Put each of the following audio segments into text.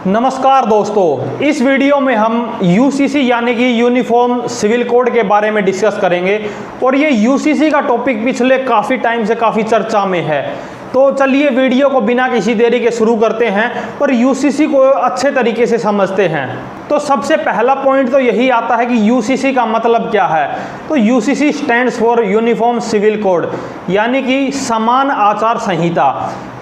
नमस्कार दोस्तों, इस वीडियो में हम यूसीसी यानी कि यूनिफॉर्म सिविल कोड के बारे में डिस्कस करेंगे। और ये यूसीसी का टॉपिक पिछले काफ़ी टाइम से काफ़ी चर्चा में है। तो चलिए वीडियो को बिना किसी देरी के शुरू करते हैं और यूसीसी को अच्छे तरीके से समझते हैं। तो सबसे पहला पॉइंट तो यही आता है कि यूसीसी का मतलब क्या है। तो UCC stands for uniform civil code यानी कि समान आचार संहिता।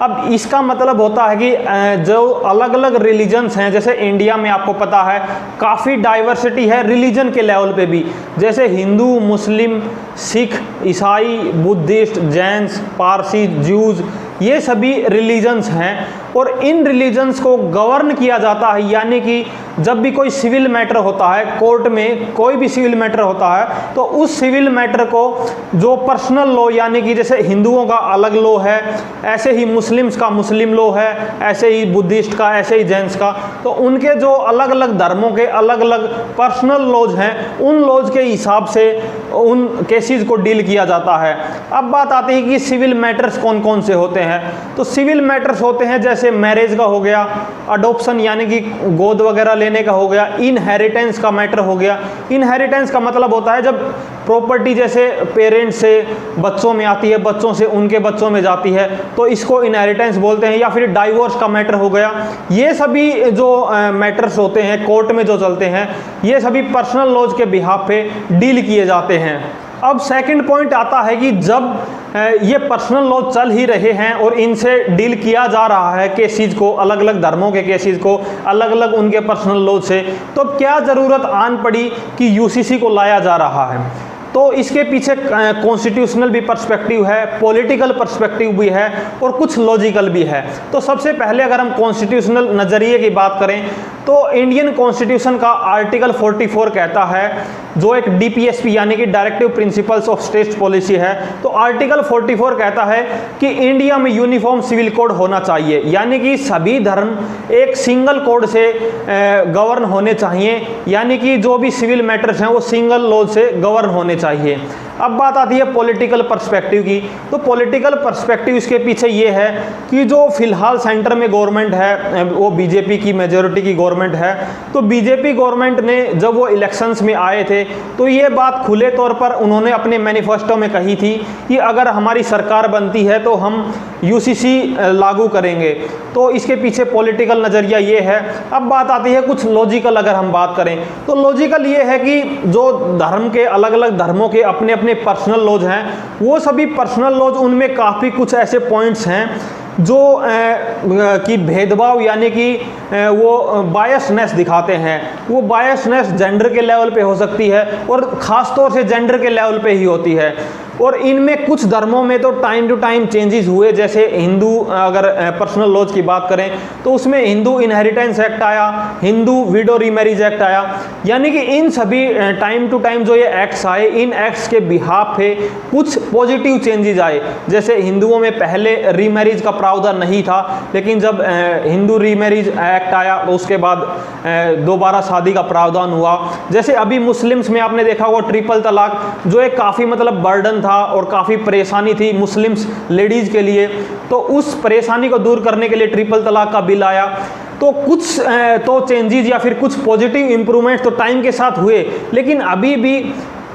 अब इसका मतलब होता है कि जो अलग अलग रिलीजन्स हैं, जैसे इंडिया में आपको पता है काफ़ी डाइवर्सिटी है रिलीजन के लेवल पे भी, जैसे हिंदू, मुस्लिम, सिख, ईसाई, बुद्धिस्ट, जैन्स, पारसी, ज्यूज, ये सभी रिलीजन्स हैं। और इन रिलीजन्स को गवर्न किया जाता है, यानी कि जब भी कोई सिविल मैटर होता है कोर्ट में, कोई भी सिविल मैटर होता है तो उस सिविल मैटर को जो पर्सनल लॉ, यानी कि जैसे हिंदुओं का अलग लॉ है, ऐसे ही मुस्लिम्स का मुस्लिम लॉ है, ऐसे ही बुद्धिस्ट का, ऐसे ही जैन्स का, तो उनके जो अलग अलग धर्मों के अलग अलग पर्सनल लॉज हैं, उन लॉज के हिसाब से उन केसेस को डील किया जाता है। अब बात आती है कि सिविल मैटर्स कौन कौन से होते हैं। तो सिविल मैटर्स होते हैं जैसे मैरिज का हो गया, अडॉप्शन यानी कि गोद वगैरह लेने का हो गया, इनहेरिटेंस का मैटर हो गया। इनहेरिटेंस का मतलब होता है जब प्रॉपर्टी जैसे पेरेंट्स से बच्चों में आती है, बच्चों से उनके बच्चों में जाती है, तो इसको इनहेरिटेंस बोलते हैं। या फिर डाइवोर्स का मैटर हो गया। ये सभी जो मैटर्स होते हैं कोर्ट में जो चलते हैं, ये सभी पर्सनल लॉज के बिहाफ पे डील किए जाते हैं। अब सेकंड पॉइंट आता है कि जब ये पर्सनल लॉ चल ही रहे हैं और इनसे डील किया जा रहा है केसेस को, अलग अलग धर्मों के केसेस को, अलग अलग उनके पर्सनल लॉ से, तो क्या ज़रूरत आन पड़ी कि यूसीसी को लाया जा रहा है। तो इसके पीछे कॉन्स्टिट्यूशनल भी पर्सपेक्टिव है, पॉलिटिकल पर्सपेक्टिव भी है और कुछ लॉजिकल भी है। तो सबसे पहले अगर हम कॉन्स्टिट्यूशनल नज़रिए की बात करें तो इंडियन कॉन्स्टिट्यूशन का आर्टिकल 44 कहता है, जो एक डीपीएसपी यानी कि directive principles of state policy है, तो आर्टिकल 44 कहता है कि इंडिया में यूनिफॉर्म सिविल कोड होना चाहिए, यानी कि सभी धर्म एक सिंगल कोड से गवर्न होने चाहिए, यानी कि जो भी सिविल मैटर्स हैं वो सिंगल लॉ से गवर्न होने चाहिए। अब बात आती है पॉलिटिकल पर्सपेक्टिव की। तो पॉलिटिकल पर्सपेक्टिव इसके पीछे ये है कि जो फिलहाल सेंटर में गवर्नमेंट है वो बीजेपी की मेजॉरिटी की गवर्नमेंट है। तो बीजेपी गवर्नमेंट ने जब वो इलेक्शंस में आए थे तो ये बात खुले तौर पर उन्होंने अपने मैनिफेस्टो में कही थी कि अगर हमारी सरकार बनती है तो हम यूसीसी लागू करेंगे। तो इसके पीछे पॉलिटिकल नज़रिया ये है। अब बात आती है कुछ लॉजिकल, अगर हम बात करें तो लॉजिकल ये है कि जो धर्म के अलग अलग धर्मों के अपने अपने पर्सनल लॉज हैं, वो सभी पर्सनल लॉज उनमें काफ़ी कुछ ऐसे पॉइंट्स हैं जो कि भेदभाव यानी कि वो बायसनेस दिखाते हैं। वो बायसनेस जेंडर के लेवल पे हो सकती है और ख़ास तौर से जेंडर के लेवल पे ही होती है। और इनमें कुछ धर्मों में तो टाइम टू टाइम चेंजेस हुए, जैसे हिंदू अगर पर्सनल लॉज की बात करें तो उसमें हिंदू इनहेरिटेंस एक्ट आया, हिंदू विडो रीमैरिज एक्ट आया, यानी कि इन सभी टाइम टू टाइम जो ये एक्ट्स आए, इन एक्ट्स के बिहाफ पे कुछ पॉजिटिव चेंजेस आए। जैसे हिंदुओं में पहले रीमैरिज का प्रावधान नहीं था, लेकिन जब हिंदू रीमैरिज एक्ट आया तो उसके बाद दोबारा शादी का प्रावधान हुआ। जैसे अभी मुस्लिम्स में आपने देखा होगा ट्रिपल तलाक, जो एक काफ़ी मतलब बर्डन था और काफ़ी परेशानी थी मुस्लिम्स लेडीज़ के लिए, तो उस परेशानी को दूर करने के लिए ट्रिपल तलाक का बिल आया। तो कुछ तो चेंजेस या फिर कुछ पॉजिटिव इंप्रूवमेंट तो टाइम के साथ हुए, लेकिन अभी भी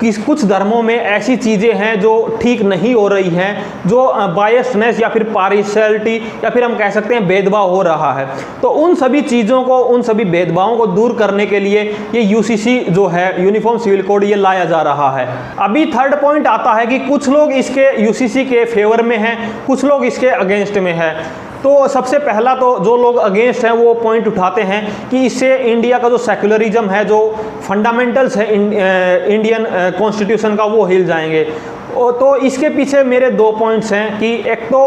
कुछ धर्मों में ऐसी चीज़ें हैं जो ठीक नहीं हो रही हैं, जो बायसनेस या फिर पार्शियलिटी या फिर हम कह सकते हैं भेदभाव हो रहा है। तो उन सभी चीज़ों को, उन सभी भेदभावों को दूर करने के लिए ये यूसीसी जो है यूनिफॉर्म सिविल कोड ये लाया जा रहा है। अभी थर्ड पॉइंट आता है कि कुछ लोग इसके यूसीसी के फेवर में हैं, कुछ लोग इसके अगेंस्ट में हैं। तो सबसे पहला तो जो लोग अगेंस्ट हैं वो पॉइंट उठाते हैं कि इससे इंडिया का जो सेक्युलरिज्म है, जो फंडामेंटल्स है इंडियन कॉन्स्टिट्यूशन का, वो हिल जाएंगे। तो इसके पीछे मेरे दो पॉइंट्स हैं कि एक तो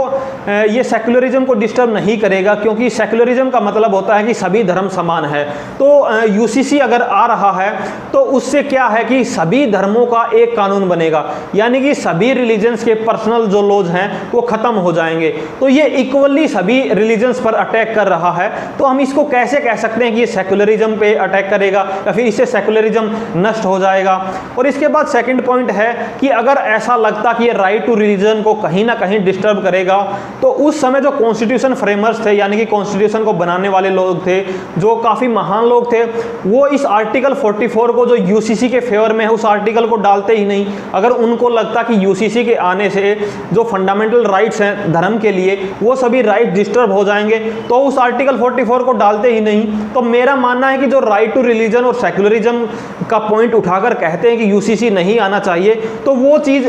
ये सेक्युलरिज्म को डिस्टर्ब नहीं करेगा, क्योंकि सेक्युलरिज्म का मतलब होता है कि सभी धर्म समान है। तो यूसीसी अगर आ रहा है तो उससे क्या है कि सभी धर्मों का एक कानून बनेगा, यानी कि सभी रिलीजन्स के पर्सनल जो लॉज हैं वो ख़त्म हो जाएंगे। तो ये इक्वली सभी रिलीजन्स पर अटैक कर रहा है। तो हम इसको कैसे कह सकते हैं कि ये सेक्युलरिज्म पे अटैक करेगा या फिर इससे सेक्युलरिज्म नष्ट हो जाएगा। और इसके बाद सेकेंड पॉइंट है कि अगर ऐसा ऐसा लगता कि ये राइट टू रिलीजन को कहीं ना कहीं डिस्टर्ब करेगा, तो उस समय जो कॉन्स्टिट्यूशन फ्रेमर्स थे, यानी कि कॉन्स्टिट्यूशन को बनाने वाले लोग थे, जो काफ़ी महान लोग थे, वो इस आर्टिकल 44 को जो यूसीसी के फेवर में है उस आर्टिकल को डालते ही नहीं। अगर उनको लगता कि यूसीसी के आने से जो फंडामेंटल राइट्स हैं धर्म के लिए वो सभी राइट डिस्टर्ब हो जाएंगे, तो उस आर्टिकल 44 को डालते ही नहीं। तो मेरा मानना है कि जो राइट टू रिलीजन और सेक्युलरिज्म का पॉइंट उठाकर कहते हैं कि यूसीसी नहीं आना चाहिए, तो वो चीज़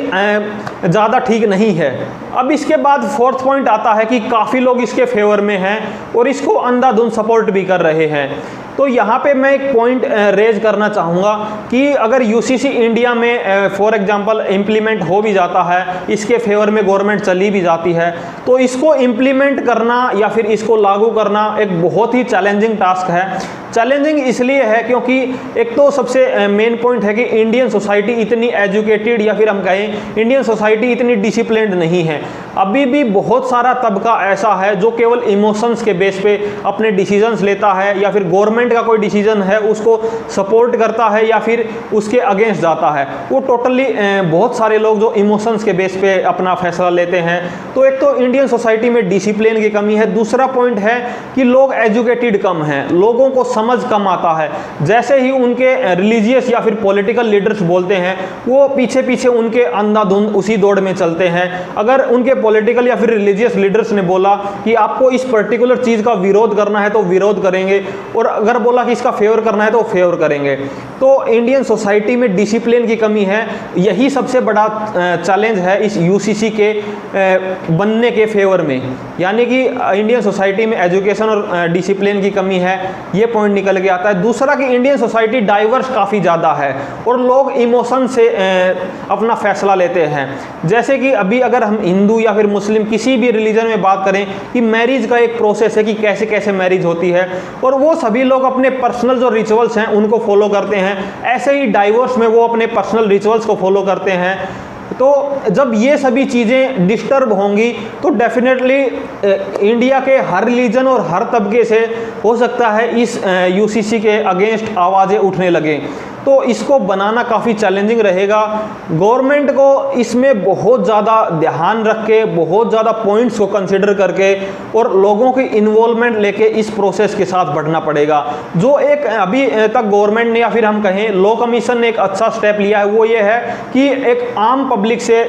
ज़्यादा ठीक नहीं है। अब इसके बाद फोर्थ पॉइंट आता है कि काफ़ी लोग इसके फेवर में हैं और इसको अंधाधुंध सपोर्ट भी कर रहे हैं। तो यहाँ पे मैं एक पॉइंट रेज करना चाहूँगा कि अगर यूसीसी इंडिया में फॉर एग्जांपल इम्प्लीमेंट हो भी जाता है, इसके फेवर में गवर्नमेंट चली भी जाती है, तो इसको इम्प्लीमेंट करना या फिर इसको लागू करना एक बहुत ही चैलेंजिंग टास्क है। चैलेंजिंग इसलिए है क्योंकि एक तो सबसे मेन पॉइंट है कि इंडियन सोसाइटी इतनी एजुकेटेड या फिर हम कहें इंडियन सोसाइटी इतनी डिसिप्लिन्ड नहीं है। अभी भी बहुत सारा तबका ऐसा है जो केवल इमोशंस के बेस पे अपने डिसीजंस लेता है, या फिर गवर्नमेंट का कोई डिसीजन है उसको सपोर्ट करता है या फिर उसके अगेंस्ट जाता है। वो टोटली बहुत सारे लोग जो इमोशंस के बेस पे अपना फैसला लेते हैं। तो एक तो इंडियन सोसाइटी में डिसिप्लिन की कमी है। दूसरा पॉइंट है कि लोग एजुकेटेड कम हैं, लोगों को समझ कम आता है। जैसे ही उनके रिलीजियस या फिर पॉलिटिकल लीडर्स बोलते हैं वो पीछे पीछे उनके अंधाधुंध उसी दौड़ में चलते हैं। अगर उनके पॉलिटिकल या फिर रिलीजियस लीडर्स ने बोला कि आपको इस पर्टिकुलर चीज़ का विरोध करना है तो विरोध करेंगे, और अगर बोला कि इसका फेवर करना है तो फेवर करेंगे। तो इंडियन सोसाइटी में डिसिप्लिन की कमी है, यही सबसे बड़ा चैलेंज है इस यूसीसी के बनने के फेवर में। यानी कि इंडियन सोसाइटी में एजुकेशन और डिसिप्लिन की कमी है, ये पॉइंट निकल के आता है। दूसरा कि इंडियन सोसाइटी डाइवर्स काफ़ी ज़्यादा है और लोग इमोशन से अपना फैसला लेते हैं। जैसे कि अभी अगर हम हिंदू या फिर मुस्लिम किसी भी रिलीजन में बात करें कि मैरिज का एक प्रोसेस है कि कैसे कैसे मैरिज होती है, और वो सभी लोग अपने पर्सनल जो रिचुअल्स हैं उनको फॉलो करते हैं। ऐसे ही डाइवोर्स में वो अपने पर्सनल रिचुअल्स को फॉलो करते हैं। तो जब ये सभी चीज़ें डिस्टर्ब होंगी तो डेफिनेटली इंडिया के हर रिलीजन और हर तबके से हो सकता है इस यूसीसी के अगेंस्ट आवाज़ें उठने लगें। तो इसको बनाना काफ़ी चैलेंजिंग रहेगा। गवर्नमेंट को इसमें बहुत ज़्यादा ध्यान रख के, बहुत ज़्यादा पॉइंट्स को कंसिडर करके और लोगों की इन्वॉल्वमेंट लेके इस प्रोसेस के साथ बढ़ना पड़ेगा। जो एक अभी तक गवर्नमेंट ने या फिर हम कहें लॉ कमीशन ने एक अच्छा स्टेप लिया है वो ये है कि एक आम पब्लिक से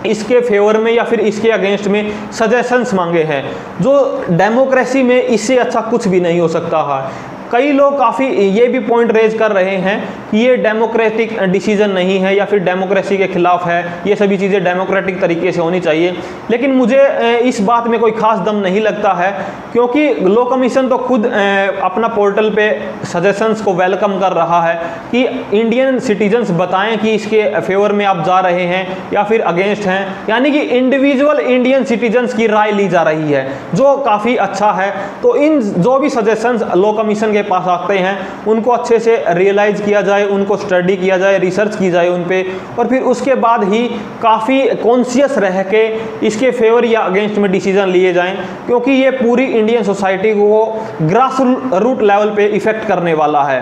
इसके फेवर में या फिर इसके अगेंस्ट में सजेशंस मांगे हैं। जो डेमोक्रेसी में इससे अच्छा कुछ भी नहीं हो सकता है। कई लोग काफ़ी ये भी पॉइंट रेज कर रहे हैं कि ये डेमोक्रेटिक डिसीजन नहीं है या फिर डेमोक्रेसी के खिलाफ है, ये सभी चीज़ें डेमोक्रेटिक तरीके से होनी चाहिए। लेकिन मुझे इस बात में कोई खास दम नहीं लगता है, क्योंकि लॉ कमीशन तो खुद अपना पोर्टल पे सजेशंस को वेलकम कर रहा है कि इंडियन सिटीजन्स बताएं कि इसके फेवर में आप जा रहे हैं या फिर अगेंस्ट हैं। यानी कि इंडिविजुअल इंडियन सिटीजन्स की राय ली जा रही है, जो काफ़ी अच्छा है। तो इन जो भी सजेशंस लॉ कमीशन के पास आते हैं उनको अच्छे से रियलाइज किया जाए, उनको स्टडी किया जाए, रिसर्च की जाए उन पे, और फिर उसके बाद ही काफ़ी कॉन्शियस रह के इसके फेवर या अगेंस्ट में डिसीजन लिए जाएं, क्योंकि ये पूरी इंडियन सोसाइटी को ग्रास रूट लेवल पे इफेक्ट करने वाला है।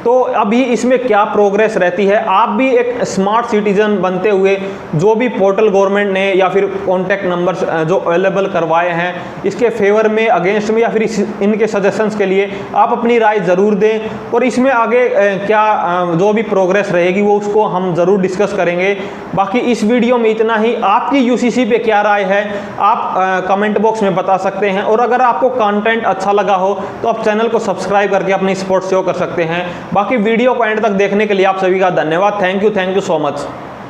तो अभी इसमें क्या प्रोग्रेस रहती है, आप भी एक स्मार्ट सिटीजन बनते हुए जो भी पोर्टल गवर्नमेंट ने या फिर कॉन्टैक्ट नंबर्स जो अवेलेबल करवाए हैं इसके फेवर में, अगेंस्ट में या फिर इनके सजेशंस के लिए आप अपनी राय ज़रूर दें। और इसमें आगे क्या जो भी प्रोग्रेस रहेगी वो उसको हम ज़रूर डिस्कस करेंगे। बाकी इस वीडियो में इतना ही। आपकी यूसीसी पे क्या राय है आप कमेंट बॉक्स में बता सकते हैं, और अगर आपको कंटेंट अच्छा लगा हो तो आप चैनल को सब्सक्राइब करके अपनी सपोर्ट शो कर सकते हैं। बाकी वीडियो को एंड तक देखने के लिए आप सभी का धन्यवाद। Thank you so much.